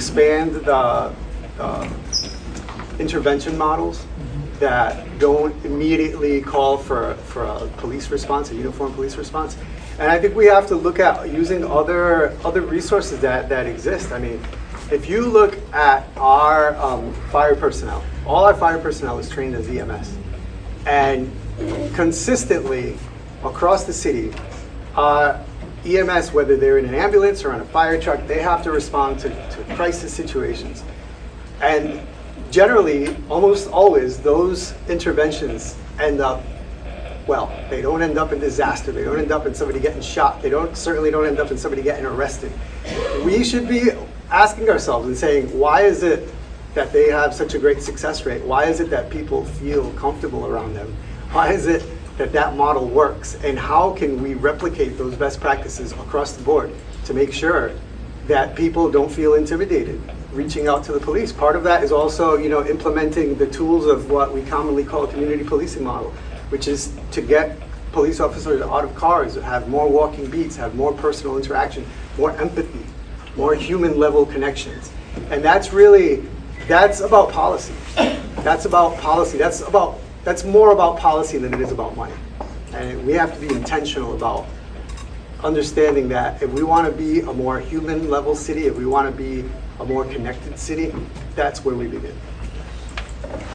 expand the intervention models that don't immediately call for a police response, a uniformed police response. And I think we have to look at using other resources that exist. I mean, if you look at our fire personnel, all our fire personnel is trained as EMS. And consistently across the city, EMS, whether they're in an ambulance or on a fire truck, they have to respond to crisis situations. And generally, almost always, those interventions end up, well, they don't end up in disaster. They don't end up in somebody getting shot. They certainly don't end up in somebody getting arrested. We should be asking ourselves and saying, why is it that they have such a great success rate? Why is it that people feel comfortable around them? Why is it that model works? And how can we replicate those best practices across the board to make sure that people don't feel intimidated reaching out to the police? Part of that is also, implementing the tools of what we commonly call a community policing model, which is to get police officers out of cars, have more walking beats, have more personal interaction, more empathy, more human level connections. And that's about policy. That's about policy. That's more about policy than it is about money. And we have to be intentional about understanding that if we want to be a more human level city, if we want to be a more connected city, that's where we begin.